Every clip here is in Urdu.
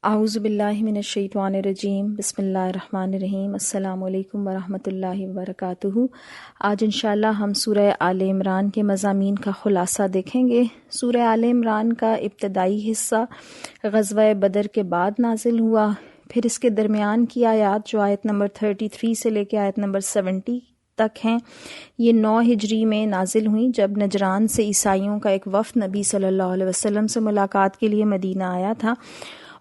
اعوذ باللہ من الشیطان الرجیم، بسم اللہ الرحمن الرحیم۔ السلام علیکم ورحمۃ اللہ وبرکاتہ۔ آج انشاءاللہ ہم سورہ آل عمران کے مضامین کا خلاصہ دیکھیں گے۔ سورہ آل عمران کا ابتدائی حصہ غزوہ بدر کے بعد نازل ہوا، پھر اس کے درمیان کی آیات جو آیت نمبر 33 سے لے کے آیت نمبر 70 تک ہیں، یہ 9 ہجری میں نازل ہوئیں، جب نجران سے عیسائیوں کا ایک وفد نبی صلی اللہ علیہ وسلم سے ملاقات کے لیے مدینہ آیا تھا،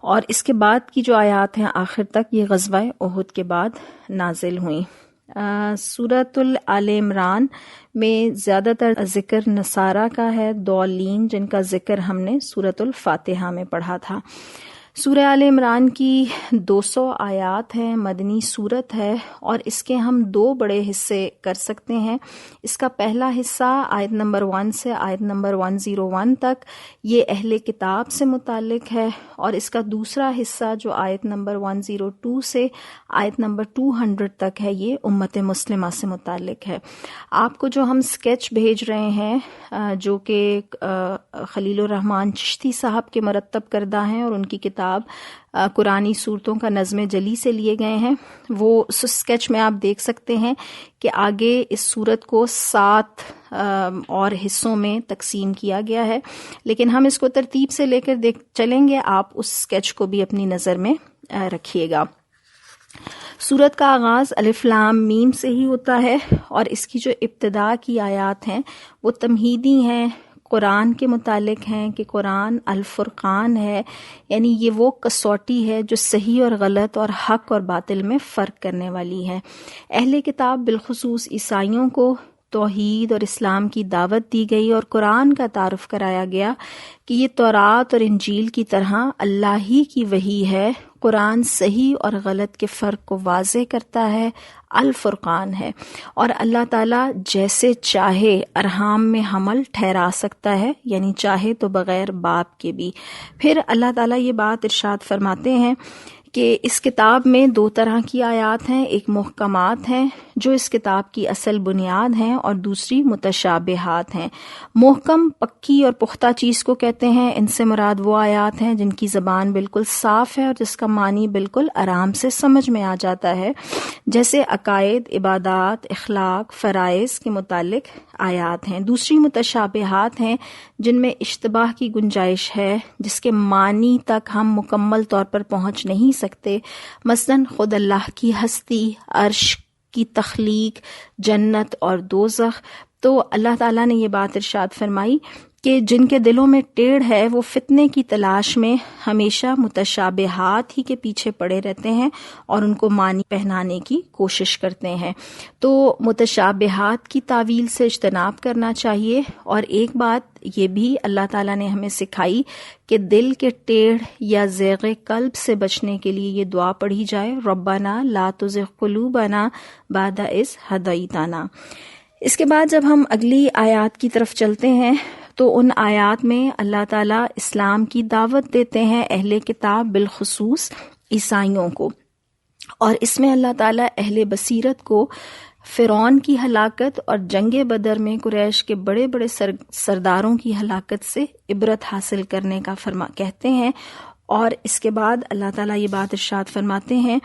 اور اس کے بعد کی جو آیات ہیں آخر تک یہ غزوہ احد کے بعد نازل ہوئیں۔ سورۃ آل عمران میں زیادہ تر ذکر نصارہ کا ہے، ضالین، جن کا ذکر ہم نے سورۃ الفاتحہ میں پڑھا تھا۔ سورہ آل عمران کی 200 آیات ہیں، مدنی سورت ہے، اور اس کے ہم 2 بڑے حصے کر سکتے ہیں۔ اس کا پہلا حصہ آیت نمبر 1 سے آیت نمبر 101 تک یہ اہل کتاب سے متعلق ہے، اور اس کا دوسرا حصہ جو آیت نمبر 102 سے آیت نمبر 200 تک ہے، یہ امت مسلمہ سے متعلق ہے۔ آپ کو جو ہم سکیچ بھیج رہے ہیں جو کہ خلیل الرحمن چشتی صاحب کے مرتب کردہ ہیں، اور ان کی کتاب قرآنی صورتوں کا نظم جلی سے لیے گئے ہیں، وہ سکیچ میں آپ دیکھ سکتے ہیں کہ آگے اس صورت کو 7 اور حصوں میں تقسیم کیا گیا ہے، لیکن ہم اس کو ترتیب سے لے کر چلیں گے، آپ اس سکیچ کو بھی اپنی نظر میں رکھیے گا۔ سورت کا آغاز الف لام میم سے ہی ہوتا ہے، اور اس کی جو ابتدا کی آیات ہیں وہ تمہیدی ہیں، قرآن کے متعلق ہیں کہ قرآن الفرقان ہے، یعنی یہ وہ کسوٹی ہے جو صحیح اور غلط اور حق اور باطل میں فرق کرنے والی ہے۔ اہل کتاب بالخصوص عیسائیوں کو توحید اور اسلام کی دعوت دی گئی، اور قرآن کا تعارف کرایا گیا کہ یہ تورات اور انجیل کی طرح اللہ ہی کی وحی ہے۔ قرآن صحیح اور غلط کے فرق کو واضح کرتا ہے، الفرقان ہے، اور اللہ تعالیٰ جیسے چاہے ارحام میں حمل ٹھہرا سکتا ہے، یعنی چاہے تو بغیر باپ کے بھی۔ پھر اللہ تعالیٰ یہ بات ارشاد فرماتے ہیں کہ اس کتاب میں 2 طرح کی آیات ہیں، ایک محکمات ہیں جو اس کتاب کی اصل بنیاد ہیں، اور دوسری متشابہات ہیں۔ محکم پکی اور پختہ چیز کو کہتے ہیں، ان سے مراد وہ آیات ہیں جن کی زبان بالکل صاف ہے اور جس کا معنی بالکل آرام سے سمجھ میں آ جاتا ہے، جیسے عقائد، عبادات، اخلاق، فرائض کے متعلق آیات ہیں۔ دوسری متشابہات ہیں جن میں اشتباہ کی گنجائش ہے، جس کے معنی تک ہم مکمل طور پر پہنچ نہیں سکتے، مثلاً خود اللہ کی ہستی، عرش کی تخلیق، جنت اور دوزخ۔ تو اللہ تعالیٰ نے یہ بات ارشاد فرمائی کہ جن کے دلوں میں ٹیڑھ ہے وہ فتنے کی تلاش میں ہمیشہ متشابہات ہی کے پیچھے پڑے رہتے ہیں اور ان کو معنی پہنانے کی کوشش کرتے ہیں۔ تو متشابہات کی تعویل سے اجتناب کرنا چاہیے، اور ایک بات یہ بھی اللہ تعالیٰ نے ہمیں سکھائی کہ دل کے ٹیڑھ یا زیغ قلب سے بچنے کے لیے یہ دعا پڑھی جائے، ربنا لا تزغ قلوبنا بعد اذ ہدیتنا۔ اس کے بعد جب ہم اگلی آیات کی طرف چلتے ہیں تو ان آیات میں اللہ تعالیٰ اسلام کی دعوت دیتے ہیں اہل کتاب بالخصوص عیسائیوں کو، اور اس میں اللہ تعالیٰ اہل بصیرت کو فرعون کی ہلاکت اور جنگ بدر میں قریش کے بڑے بڑے سرداروں کی ہلاکت سے عبرت حاصل کرنے کا کہتے ہیں، اور اس کے بعد اللہ تعالیٰ یہ بات ارشاد فرماتے ہیں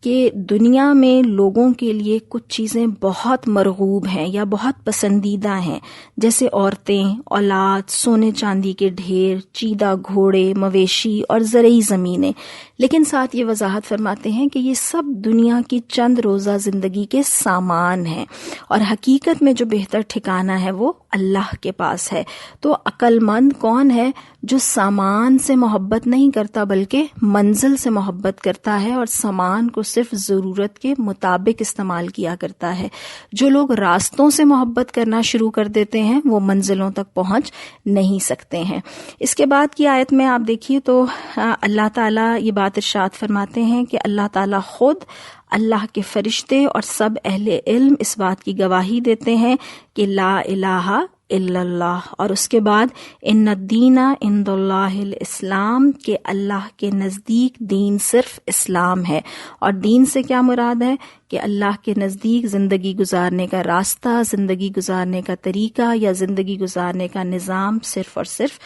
کہ دنیا میں لوگوں کے لیے کچھ چیزیں بہت مرغوب ہیں یا بہت پسندیدہ ہیں، جیسے عورتیں، اولاد، سونے چاندی کے ڈھیر، چیدہ گھوڑے، مویشی اور زرعی زمینیں، لیکن ساتھ یہ وضاحت فرماتے ہیں کہ یہ سب دنیا کی چند روزہ زندگی کے سامان ہیں، اور حقیقت میں جو بہتر ٹھکانہ ہے وہ اللہ کے پاس ہے۔ تو عقل مند کون ہے؟ جو سامان سے محبت نہیں کرتا بلکہ منزل سے محبت کرتا ہے، اور سامان کو صرف ضرورت کے مطابق استعمال کیا کرتا ہے۔ جو لوگ راستوں سے محبت کرنا شروع کر دیتے ہیں وہ منزلوں تک پہنچ نہیں سکتے ہیں۔ اس کے بعد کی آیت میں آپ دیکھیے تو اللہ تعالیٰ یہ بات ارشاد فرماتے ہیں کہ اللہ تعالیٰ خود، اللہ کے فرشتے اور سب اہل علم اس بات کی گواہی دیتے ہیں کہ لا الہ الا اللہ، اور اس کے بعد ان الدین عند اللہ الاسلام، کہ اللہ کے نزدیک دین صرف اسلام ہے۔ اور دین سے کیا مراد ہے؟ کہ اللہ کے نزدیک زندگی گزارنے کا راستہ، زندگی گزارنے کا طریقہ یا زندگی گزارنے کا نظام صرف اور صرف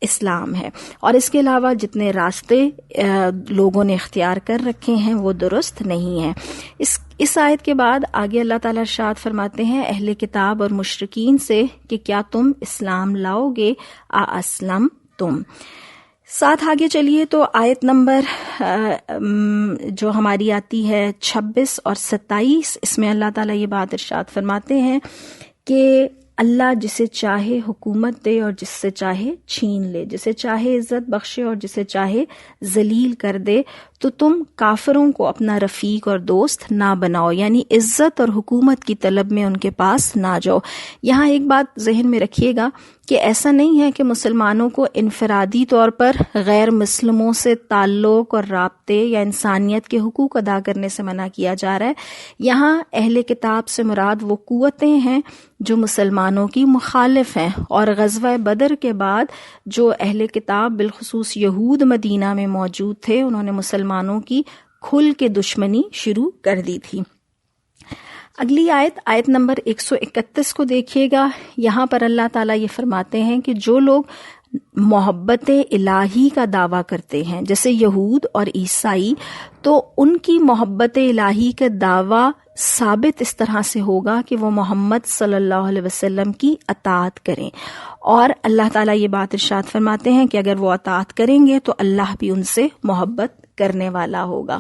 اسلام ہے، اور اس کے علاوہ جتنے راستے لوگوں نے اختیار کر رکھے ہیں وہ درست نہیں ہیں۔ اس آیت کے بعد آگے اللہ تعالیٰ ارشاد فرماتے ہیں اہل کتاب اور مشرکین سے کہ کیا تم اسلام لاؤ گے، اسلم تم۔ ساتھ آگے چلیے تو آیت نمبر جو ہماری آتی ہے 26 اور 27، اس میں اللہ تعالیٰ یہ بات ارشاد فرماتے ہیں کہ اللہ جسے چاہے حکومت دے اور جس سے چاہے چھین لے، جسے چاہے عزت بخشے اور جسے چاہے ذلیل کر دے، تو تم کافروں کو اپنا رفیق اور دوست نہ بناؤ، یعنی عزت اور حکومت کی طلب میں ان کے پاس نہ جاؤ۔ یہاں ایک بات ذہن میں رکھیے گا کہ ایسا نہیں ہے کہ مسلمانوں کو انفرادی طور پر غیر مسلموں سے تعلق اور رابطے یا انسانیت کے حقوق ادا کرنے سے منع کیا جا رہا ہے۔ یہاں اہل کتاب سے مراد وہ قوتیں ہیں جو مسلمانوں کی مخالف ہیں، اور غزوہ بدر کے بعد جو اہل کتاب بالخصوص یہود مدینہ میں موجود تھے، انہوں نے مسلمانوں کی کھل کے دشمنی شروع کر دی تھی۔ اگلی آیت نمبر 131 کو دیکھیے گا، یہاں پر اللہ تعالیٰ یہ فرماتے ہیں کہ جو لوگ محبت الہی کا دعویٰ کرتے ہیں جیسے یہود اور عیسائی، تو ان کی محبت الہی کا دعویٰ ثابت اس طرح سے ہوگا کہ وہ محمد صلی اللہ علیہ وسلم کی اطاعت کریں، اور اللہ تعالیٰ یہ بات ارشاد فرماتے ہیں کہ اگر وہ اطاعت کریں گے تو اللہ بھی ان سے محبت کرنے والا ہوگا۔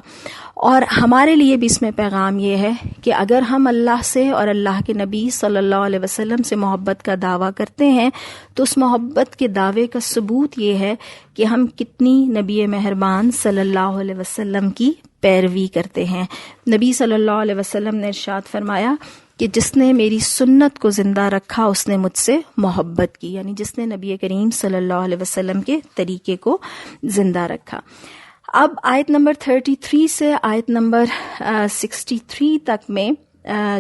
اور ہمارے لیے بھی اس میں پیغام یہ ہے کہ اگر ہم اللہ سے اور اللہ کے نبی صلی اللہ علیہ وسلم سے محبت کا دعویٰ کرتے ہیں تو اس محبت کے دعوے کا ثبوت یہ ہے کہ ہم کتنی نبی مہربان صلی اللہ علیہ وسلم کی پیروی کرتے ہیں۔ نبی صلی اللہ علیہ وسلم نے ارشاد فرمایا کہ جس نے میری سنت کو زندہ رکھا اس نے مجھ سے محبت کی، یعنی جس نے نبی کریم صلی اللہ علیہ وسلم کے طریقے کو زندہ رکھا۔ اب آیت نمبر 33 سے آیت نمبر 63 تک میں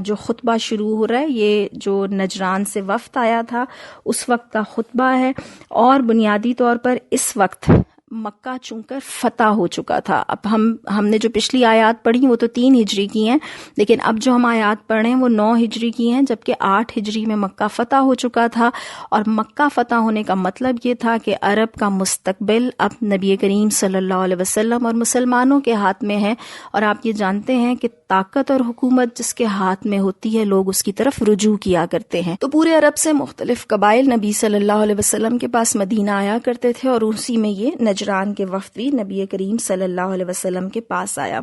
جو خطبہ شروع ہو رہا ہے، یہ جو نجران سے وفد آیا تھا اس وقت کا خطبہ ہے، اور بنیادی طور پر اس وقت مکہ چونکہ فتح ہو چکا تھا۔ اب ہم نے جو پچھلی آیات پڑھی وہ تو 3 ہجری کی ہیں، لیکن اب جو ہم آیات پڑھ رہے ہیں وہ 9 ہجری کی ہیں، جبکہ 8 ہجری میں مکہ فتح ہو چکا تھا۔ اور مکہ فتح ہونے کا مطلب یہ تھا کہ عرب کا مستقبل اب نبی کریم صلی اللہ علیہ وسلم اور مسلمانوں کے ہاتھ میں ہے، اور آپ یہ جانتے ہیں کہ طاقت اور حکومت جس کے ہاتھ میں ہوتی ہے لوگ اس کی طرف رجوع کیا کرتے ہیں۔ تو پورے عرب سے مختلف قبائل نبی صلی اللہ علیہ وسلم کے پاس مدینہ آیا کرتے تھے، اور اسی میں یہ نجران کے وفد بھی نبی کریم صلی اللہ علیہ وسلم کے پاس آیا۔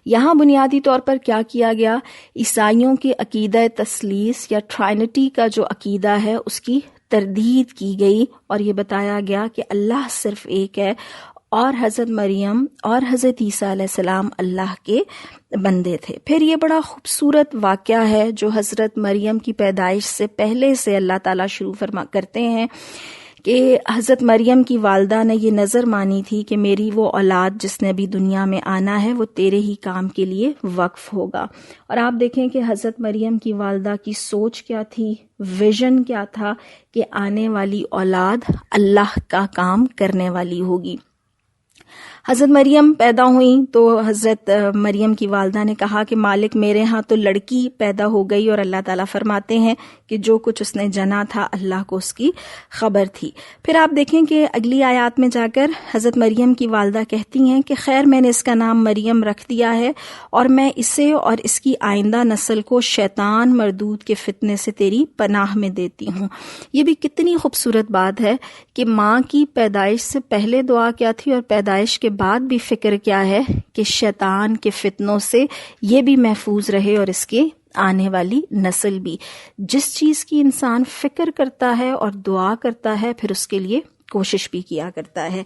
یہاں بنیادی طور پر کیا کیا گیا، عیسائیوں کی عقیدہ تثلیث یا ٹرائنٹی کا جو عقیدہ ہے اس کی تردید کی گئی، اور یہ بتایا گیا کہ اللہ صرف ایک ہے، اور حضرت مریم اور حضرت عیسیٰ علیہ السلام اللہ کے بندے تھے۔ پھر یہ بڑا خوبصورت واقعہ ہے جو حضرت مریم کی پیدائش سے پہلے سے اللہ تعالیٰ شروع کرتے ہیں کہ حضرت مریم کی والدہ نے یہ نظر مانی تھی کہ میری وہ اولاد جس نے ابھی دنیا میں آنا ہے وہ تیرے ہی کام کے لیے وقف ہوگا۔ اور آپ دیکھیں کہ حضرت مریم کی والدہ کی سوچ کیا تھی، ویژن کیا تھا کہ آنے والی اولاد اللہ کا کام کرنے والی ہوگی۔ حضرت مریم پیدا ہوئیں تو حضرت مریم کی والدہ نے کہا کہ مالک میرے ہاں تو لڑکی پیدا ہو گئی، اور اللہ تعالیٰ فرماتے ہیں کہ جو کچھ اس نے جنا تھا اللہ کو اس کی خبر تھی۔ پھر آپ دیکھیں کہ اگلی آیات میں جا کر حضرت مریم کی والدہ کہتی ہیں کہ خیر میں نے اس کا نام مریم رکھ دیا ہے، اور میں اسے اور اس کی آئندہ نسل کو شیطان مردود کے فتنے سے تیری پناہ میں دیتی ہوں۔ یہ بھی کتنی خوبصورت بات ہے کہ ماں کی پیدائش سے پہلے دعا کیا تھی اور پیدائش کے بعد بھی فکر کیا ہے کہ شیطان کے فتنوں سے یہ بھی محفوظ رہے اور اس کے آنے والی نسل بھی۔ جس چیز کی انسان فکر کرتا ہے اور دعا کرتا ہے پھر اس کے لیے کوشش بھی کیا کرتا ہے۔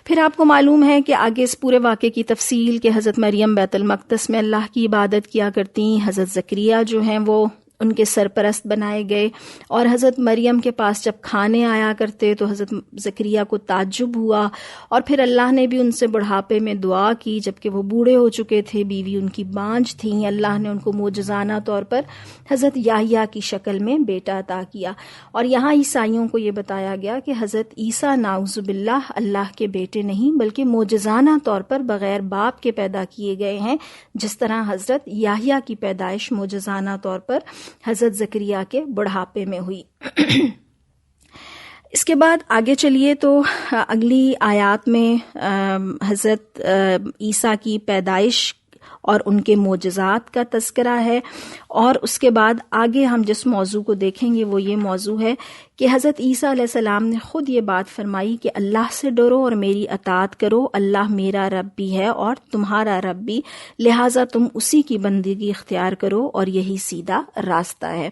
پھر آپ کو معلوم ہے کہ آگے اس پورے واقعے کی تفصیل کہ حضرت مریم بیت المقدس میں اللہ کی عبادت کیا کرتی، حضرت زکریا جو ہیں وہ ان کے سرپرست بنائے گئے، اور حضرت مریم کے پاس جب کھانے آیا کرتے تو حضرت زکریا کو تعجب ہوا، اور پھر اللہ نے بھی ان سے بڑھاپے میں دعا کی جبکہ وہ بوڑھے ہو چکے تھے، بیوی ان کی بانجھ تھیں، اللہ نے ان کو معجزانہ طور پر حضرت یحییٰ کی شکل میں بیٹا عطا کیا۔ اور یہاں عیسائیوں کو یہ بتایا گیا کہ حضرت عیسیٰ نعوذ باللہ اللہ کے بیٹے نہیں بلکہ معجزانہ طور پر بغیر باپ کے پیدا کیے گئے ہیں، جس طرح حضرت یحییٰ کی پیدائش معجزانہ طور پر حضرت زکریا کے بڑھاپے میں ہوئی۔ اس کے بعد آگے چلیے تو اگلی آیات میں حضرت عیسیٰ کی پیدائش اور ان کے معجزات کا تذکرہ ہے، اور اس کے بعد آگے ہم جس موضوع کو دیکھیں گے وہ یہ موضوع ہے کہ حضرت عیسیٰ علیہ السلام نے خود یہ بات فرمائی کہ اللہ سے ڈرو اور میری اطاعت کرو، اللہ میرا رب بھی ہے اور تمہارا رب بھی، لہٰذا تم اسی کی بندگی اختیار کرو اور یہی سیدھا راستہ ہے۔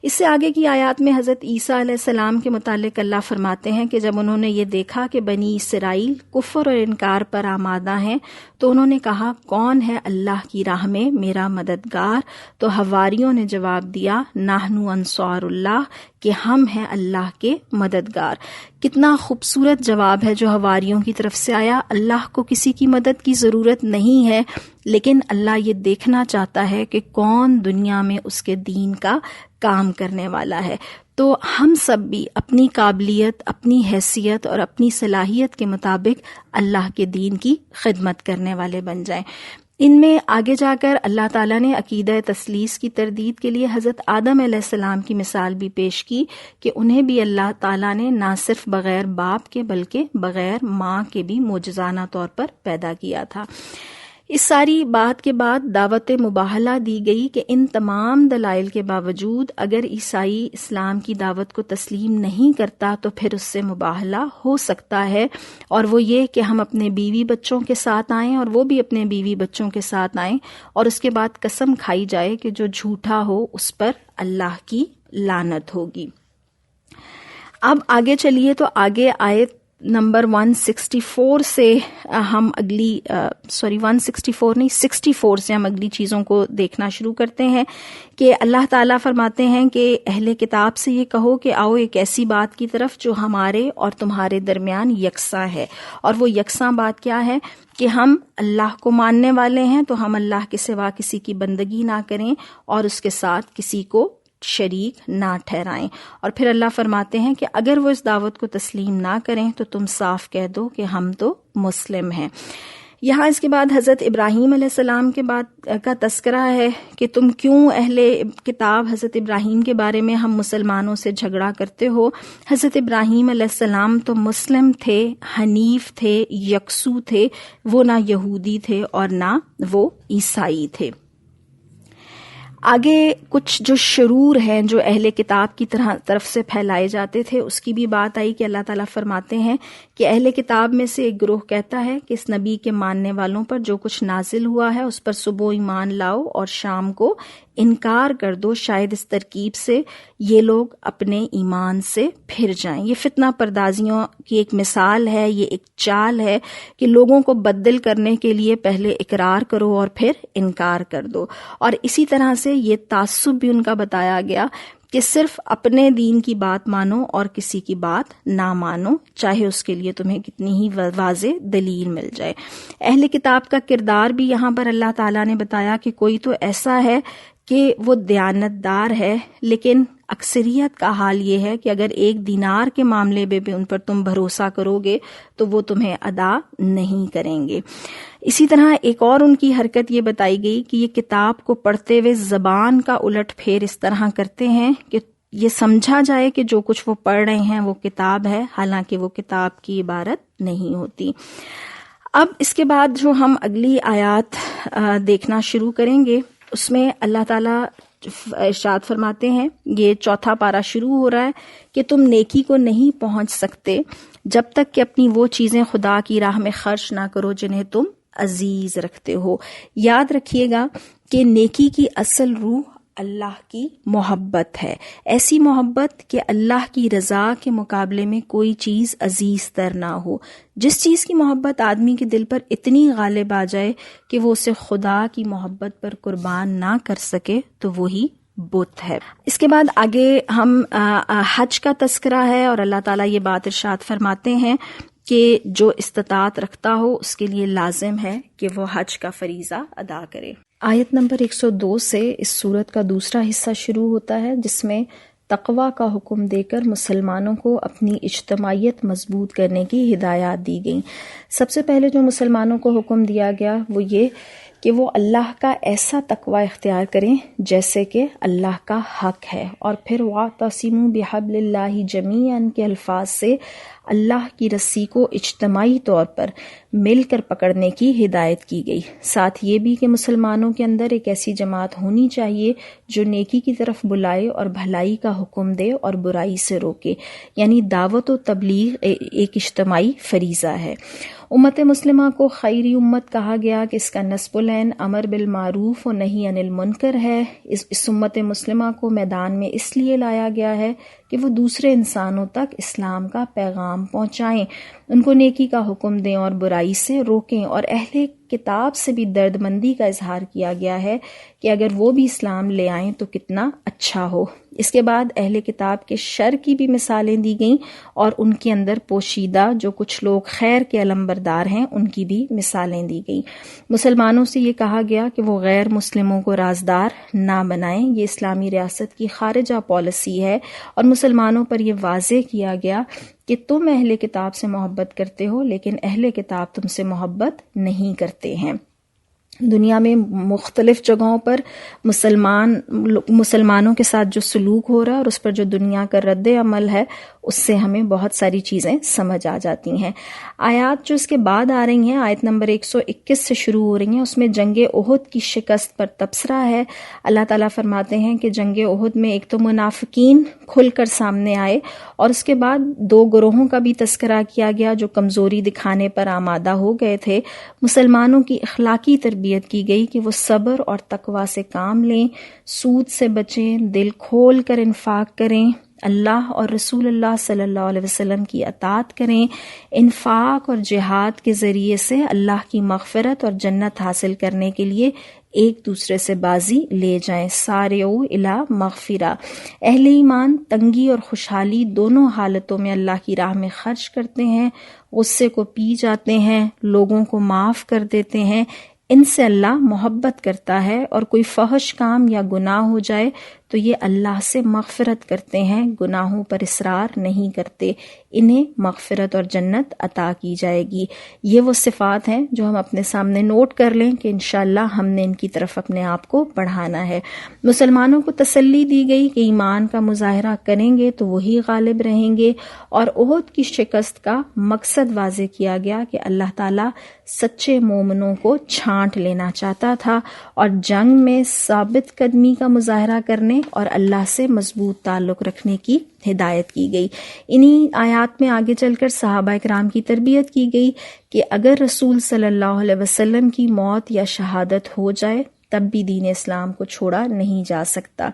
اس سے آگے کی آیات میں حضرت عیسیٰ علیہ السلام کے متعلق اللہ فرماتے ہیں کہ جب انہوں نے یہ دیکھا کہ بنی اسرائیل کفر اور انکار پر آمادہ ہیں تو انہوں نے کہا کون ہے اللہ کی راہ میں میرا مددگار؟ تو حواریوں نے جواب دیا نحن انصار اللہ، کہ ہم ہیں اللہ کے مددگار۔ کتنا خوبصورت جواب ہے جو حواریوں کی طرف سے آیا۔ اللہ کو کسی کی مدد کی ضرورت نہیں ہے، لیکن اللہ یہ دیکھنا چاہتا ہے کہ کون دنیا میں اس کے دین کا کام کرنے والا ہے۔ تو ہم سب بھی اپنی قابلیت، اپنی حیثیت اور اپنی صلاحیت کے مطابق اللہ کے دین کی خدمت کرنے والے بن جائیں۔ ان میں آگے جا کر اللہ تعالیٰ نے عقیدہ تثلیث کی تردید کے لیے حضرت آدم علیہ السلام کی مثال بھی پیش کی کہ انہیں بھی اللہ تعالیٰ نے نہ صرف بغیر باپ کے بلکہ بغیر ماں کے بھی معجزانہ طور پر پیدا کیا تھا۔ اس ساری بات کے بعد دعوت مباہلہ دی گئی کہ ان تمام دلائل کے باوجود اگر عیسائی اسلام کی دعوت کو تسلیم نہیں کرتا تو پھر اس سے مباہلہ ہو سکتا ہے، اور وہ یہ کہ ہم اپنے بیوی بچوں کے ساتھ آئیں اور وہ بھی اپنے بیوی بچوں کے ساتھ آئیں، اور اس کے بعد قسم کھائی جائے کہ جو جھوٹا ہو اس پر اللہ کی لعنت ہوگی۔ اب آگے چلیے تو آگے آیت نمبر 164 سے ہم 64 سے ہم اگلی چیزوں کو دیکھنا شروع کرتے ہیں کہ اللہ تعالیٰ فرماتے ہیں کہ اہل کتاب سے یہ کہو کہ آؤ ایک ایسی بات کی طرف جو ہمارے اور تمہارے درمیان یکساں ہے، اور وہ یکساں بات کیا ہے کہ ہم اللہ کو ماننے والے ہیں تو ہم اللہ کے سوا کسی کی بندگی نہ کریں اور اس کے ساتھ کسی کو شریک نہ ٹھہرائیں۔ اور پھر اللہ فرماتے ہیں کہ اگر وہ اس دعوت کو تسلیم نہ کریں تو تم صاف کہہ دو کہ ہم تو مسلم ہیں۔ یہاں اس کے بعد حضرت ابراہیم علیہ السلام کے بعد کا تذکرہ ہے کہ تم کیوں اہل کتاب حضرت ابراہیم کے بارے میں ہم مسلمانوں سے جھگڑا کرتے ہو؟ حضرت ابراہیم علیہ السلام تو مسلم تھے، حنیف تھے، یکسو تھے، وہ نہ یہودی تھے اور نہ وہ عیسائی تھے۔ آگے کچھ جو شرور ہیں جو اہل کتاب کی طرف سے پھیلائے جاتے تھے اس کی بھی بات آئی کہ اللہ تعالیٰ فرماتے ہیں کہ اہل کتاب میں سے ایک گروہ کہتا ہے کہ اس نبی کے ماننے والوں پر جو کچھ نازل ہوا ہے اس پر صبح ایمان لاؤ اور شام کو انکار کر دو، شاید اس ترکیب سے یہ لوگ اپنے ایمان سے پھر جائیں۔ یہ فتنہ پردازیوں کی ایک مثال ہے، یہ ایک چال ہے کہ لوگوں کو بدل کرنے کے لیے پہلے اقرار کرو اور پھر انکار کر دو، اور اسی طرح سے یہ تعصب بھی ان کا بتایا گیا کہ صرف اپنے دین کی بات مانو اور کسی کی بات نہ مانو، چاہے اس کے لیے تمہیں کتنی ہی واضح دلیل مل جائے۔ اہل کتاب کا کردار بھی یہاں پر اللہ تعالیٰ نے بتایا کہ کوئی تو ایسا ہے کہ وہ دیانت دار ہے، لیکن اکثریت کا حال یہ ہے کہ اگر ایک دینار کے معاملے میں بھی ان پر تم بھروسہ کرو گے تو وہ تمہیں ادا نہیں کریں گے۔ اسی طرح ایک اور ان کی حرکت یہ بتائی گئی کہ یہ کتاب کو پڑھتے ہوئے زبان کا الٹ پھیر اس طرح کرتے ہیں کہ یہ سمجھا جائے کہ جو کچھ وہ پڑھ رہے ہیں وہ کتاب ہے، حالانکہ وہ کتاب کی عبارت نہیں ہوتی۔ اب اس کے بعد جو ہم اگلی آیات دیکھنا شروع کریں گے اس میں اللہ تعالیٰ ارشاد فرماتے ہیں، یہ 4 پارہ شروع ہو رہا ہے کہ تم نیکی کو نہیں پہنچ سکتے جب تک کہ اپنی وہ چیزیں خدا کی راہ میں خرچ نہ کرو جنہیں تم عزیز رکھتے ہو۔ یاد رکھیے گا کہ نیکی کی اصل روح اللہ کی محبت ہے، ایسی محبت کہ اللہ کی رضا کے مقابلے میں کوئی چیز عزیز تر نہ ہو۔ جس چیز کی محبت آدمی کے دل پر اتنی غالب آ جائے کہ وہ اسے خدا کی محبت پر قربان نہ کر سکے تو وہی بت ہے۔ اس کے بعد آگے ہم حج کا تذکرہ ہے، اور اللہ تعالیٰ یہ بات ارشاد فرماتے ہیں کہ جو استطاعت رکھتا ہو اس کے لیے لازم ہے کہ وہ حج کا فریضہ ادا کرے۔ آیت نمبر 102 سے اس سورت کا دوسرا حصہ شروع ہوتا ہے جس میں تقوی کا حکم دے کر مسلمانوں کو اپنی اجتماعیت مضبوط کرنے کی ہدایات دی گئیں۔ سب سے پہلے جو مسلمانوں کو حکم دیا گیا وہ یہ کہ وہ اللہ کا ایسا تقوی اختیار کریں جیسے کہ اللہ کا حق ہے، اور پھر وَاعْتَصِمُوا بِحَبْلِ اللَّهِ جَمِيعًا کے الفاظ سے اللہ کی رسی کو اجتماعی طور پر مل کر پکڑنے کی ہدایت کی گئی۔ ساتھ یہ بھی کہ مسلمانوں کے اندر ایک ایسی جماعت ہونی چاہیے جو نیکی کی طرف بلائے اور بھلائی کا حکم دے اور برائی سے روکے، یعنی دعوت و تبلیغ ایک اجتماعی فریضہ ہے۔ امت مسلمہ کو خیری امت کہا گیا کہ اس کا نصب العین امر بالمعروف و نہی عن المنکر ہے۔ اس امت مسلمہ کو میدان میں اس لیے لایا گیا ہے کہ وہ دوسرے انسانوں تک اسلام کا پیغام پہنچائیں، ان کو نیکی کا حکم دیں اور برائی سے روکیں، اور اہل کتاب سے بھی درد مندی کا اظہار کیا گیا ہے کہ اگر وہ بھی اسلام لے آئیں تو کتنا اچھا ہو۔ اس کے بعد اہل کتاب کے شر کی بھی مثالیں دی گئیں اور ان کے اندر پوشیدہ جو کچھ لوگ خیر کے علمبردار ہیں ان کی بھی مثالیں دی گئیں۔ مسلمانوں سے یہ کہا گیا کہ وہ غیر مسلموں کو رازدار نہ بنائیں، یہ اسلامی ریاست کی خارجہ پالیسی ہے، اور مسلمانوں پر یہ واضح کیا گیا کہ تم اہل کتاب سے محبت کرتے ہو لیکن اہل کتاب تم سے محبت نہیں کرتے ہیں۔ دنیا میں مختلف جگہوں پر مسلمانوں کے ساتھ جو سلوک ہو رہا ہے اور اس پر جو دنیا کا رد عمل ہے، اس سے ہمیں بہت ساری چیزیں سمجھ آ جاتی ہیں۔ آیات جو اس کے بعد آ رہی ہیں، آیت نمبر 121 سے شروع ہو رہی ہیں، اس میں جنگ احد کی شکست پر تبصرہ ہے۔ اللہ تعالیٰ فرماتے ہیں کہ جنگ احد میں ایک تو منافقین کھل کر سامنے آئے، اور اس کے بعد دو گروہوں کا بھی تذکرہ کیا گیا جو کمزوری دکھانے پر آمادہ ہو گئے تھے۔ مسلمانوں کی اخلاقی تربیت کی گئی کہ وہ صبر اور تقوی سے کام لیں، سود سے بچیں، دل کھول کر انفاق کریں، اللہ اور رسول اللہ صلی اللہ علیہ وسلم کی اطاعت کریں، انفاق اور جہاد کے ذریعے سے اللہ کی مغفرت اور جنت حاصل کرنے کے لیے ایک دوسرے سے بازی لے جائیں۔ سارعوا الی مغفرہ، اہل ایمان تنگی اور خوشحالی دونوں حالتوں میں اللہ کی راہ میں خرچ کرتے ہیں، غصے کو پی جاتے ہیں، لوگوں کو معاف کر دیتے ہیں، ان سے اللہ محبت کرتا ہے، اور کوئی فحش کام یا گناہ ہو جائے تو یہ اللہ سے مغفرت کرتے ہیں، گناہوں پر اصرار نہیں کرتے، انہیں مغفرت اور جنت عطا کی جائے گی۔ یہ وہ صفات ہیں جو ہم اپنے سامنے نوٹ کر لیں کہ انشاءاللہ ہم نے ان کی طرف اپنے آپ کو بڑھانا ہے۔ مسلمانوں کو تسلی دی گئی کہ ایمان کا مظاہرہ کریں گے تو وہی غالب رہیں گے، اور احد کی شکست کا مقصد واضح کیا گیا کہ اللہ تعالیٰ سچے مومنوں کو چھانٹ لینا چاہتا تھا، اور جنگ میں ثابت قدمی کا مظاہرہ کرنے اور اللہ سے مضبوط تعلق رکھنے کی ہدایت کی گئی۔ انہی آیات میں آگے چل کر صحابہ اکرام کی تربیت کی گئی کہ اگر رسول صلی اللہ علیہ وسلم کی موت یا شہادت ہو جائے تب بھی دین اسلام کو چھوڑا نہیں جا سکتا،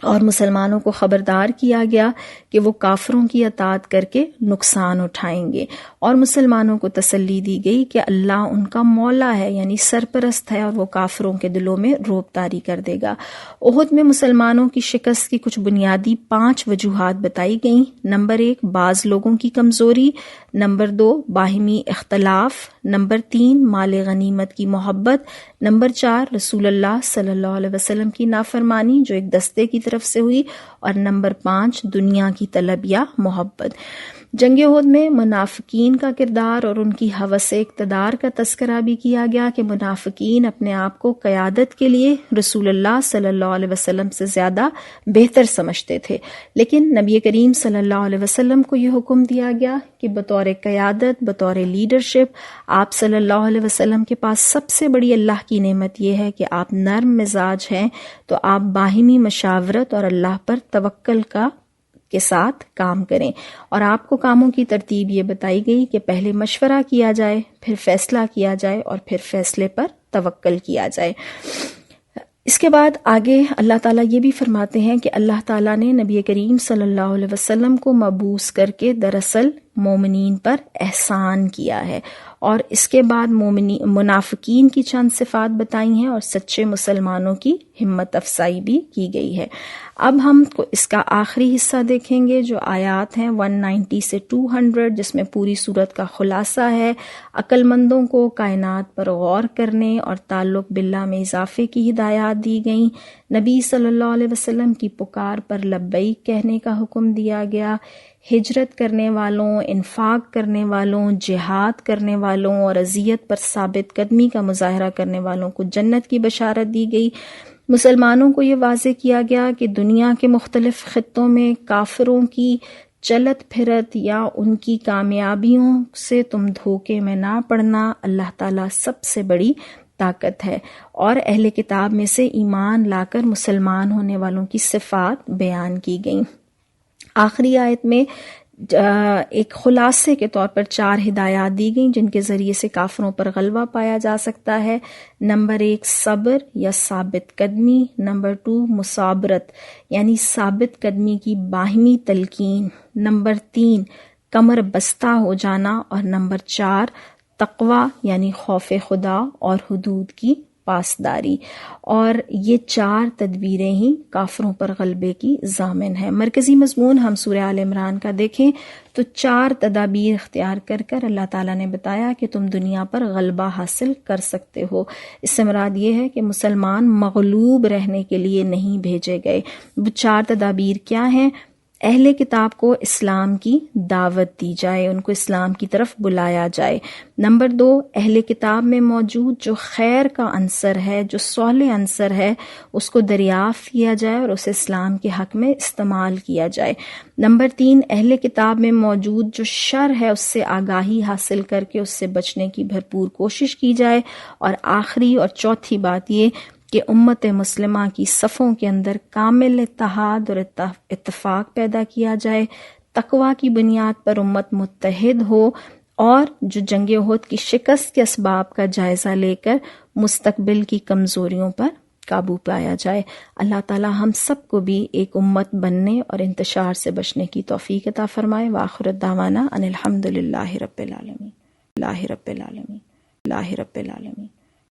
اور مسلمانوں کو خبردار کیا گیا کہ وہ کافروں کی اطاعت کر کے نقصان اٹھائیں گے، اور مسلمانوں کو تسلی دی گئی کہ اللہ ان کا مولا ہے، یعنی سرپرست ہے، اور وہ کافروں کے دلوں میں رعب طاری کر دے گا۔ احد میں مسلمانوں کی شکست کی کچھ بنیادی 5 وجوہات بتائی گئیں۔ نمبر 1 بعض لوگوں کی کمزوری، نمبر 2 باہمی اختلاف، نمبر 3 مال غنیمت کی محبت، نمبر 4 رسول اللہ صلی اللہ علیہ وسلم کی نافرمانی جو ایک دستے کی طرف سے ہوئی، اور نمبر 5 دنیا کی طلب یا محبت۔ جنگ احد میں منافقین کا کردار اور ان کی ہوس اقتدار کا تذکرہ بھی کیا گیا کہ منافقین اپنے آپ کو قیادت کے لیے رسول اللہ صلی اللہ علیہ وسلم سے زیادہ بہتر سمجھتے تھے، لیکن نبی کریم صلی اللہ علیہ وسلم کو یہ حکم دیا گیا کہ بطور قیادت، بطور لیڈرشپ، آپ صلی اللہ علیہ وسلم کے پاس سب سے بڑی اللہ کی نعمت یہ ہے کہ آپ نرم مزاج ہیں، تو آپ باہمی مشاورت اور اللہ پر توکل کے ساتھ کام کریں، اور آپ کو کاموں کی ترتیب یہ بتائی گئی کہ پہلے مشورہ کیا جائے، پھر فیصلہ کیا جائے، اور پھر فیصلے پر توکل کیا جائے۔ اس کے بعد آگے اللہ تعالیٰ یہ بھی فرماتے ہیں کہ اللہ تعالیٰ نے نبی کریم صلی اللہ علیہ وسلم کو مبعوث کر کے دراصل مومنین پر احسان کیا ہے، اور اس کے بعد منافقین کی چند صفات بتائی ہیں، اور سچے مسلمانوں کی ہمت افزائی بھی کی گئی ہے۔ اب ہم اس کا آخری حصہ دیکھیں گے جو آیات ہیں 190 سے 200، جس میں پوری صورت کا خلاصہ ہے۔ عقل مندوں کو کائنات پر غور کرنے اور تعلق باللہ میں اضافے کی ہدایات دی گئیں۔ نبی صلی اللہ علیہ وسلم کی پکار پر لبیک کہنے کا حکم دیا گیا، ہجرت کرنے والوں، انفاق کرنے والوں، جہاد کرنے والوں اور اذیت پر ثابت قدمی کا مظاہرہ کرنے والوں کو جنت کی بشارت دی گئی۔ مسلمانوں کو یہ واضح کیا گیا کہ دنیا کے مختلف خطوں میں کافروں کی چلت پھرت یا ان کی کامیابیوں سے تم دھوکے میں نہ پڑنا، اللہ تعالیٰ سب سے بڑی طاقت ہے۔ اور اہل کتاب میں سے ایمان لا کر مسلمان ہونے والوں کی صفات بیان کی گئیں۔ آخری آیت میں ایک خلاصے کے طور پر 4 ہدایات دی گئیں جن کے ذریعے سے کافروں پر غلبہ پایا جا سکتا ہے۔ نمبر 1 صبر یا ثابت قدمی، نمبر 2 مصابرت یعنی ثابت قدمی کی باہمی تلقین، نمبر 3 کمر بستہ ہو جانا، اور نمبر 4 تقوی یعنی خوف خدا اور حدود کی پاسداری۔ اور یہ 4 تدبیریں ہی کافروں پر غلبے کی ضامن ہیں۔ مرکزی مضمون ہم سورہ آل عمران کا دیکھیں تو 4 تدابیر اختیار کر کر اللہ تعالیٰ نے بتایا کہ تم دنیا پر غلبہ حاصل کر سکتے ہو۔ اس سے مراد یہ ہے کہ مسلمان مغلوب رہنے کے لیے نہیں بھیجے گئے۔ وہ 4 تدابیر کیا ہیں؟ اہل کتاب کو اسلام کی دعوت دی جائے، ان کو اسلام کی طرف بلایا جائے۔ نمبر 2 اہل کتاب میں موجود جو خیر کا عنصر ہے، جو صالح عنصر ہے، اس کو دریافت کیا جائے اور اسے اسلام کے حق میں استعمال کیا جائے۔ نمبر 3 اہل کتاب میں موجود جو شر ہے اس سے آگاہی حاصل کر کے اس سے بچنے کی بھرپور کوشش کی جائے۔ اور آخری اور چوتھی بات یہ کہ امت مسلمہ کی صفوں کے اندر کامل اتحاد اور اتفاق پیدا کیا جائے، تقوی کی بنیاد پر امت متحد ہو، اور جو جنگ احد کی شکست کے اسباب کا جائزہ لے کر مستقبل کی کمزوریوں پر قابو پایا جائے۔ اللہ تعالی ہم سب کو بھی ایک امت بننے اور انتشار سے بچنے کی توفیق عطا فرمائے۔ وآخر دعوانا ان الحمد للہ رب العالمین، اللہ رب العالمین، اللہ رب العالمین۔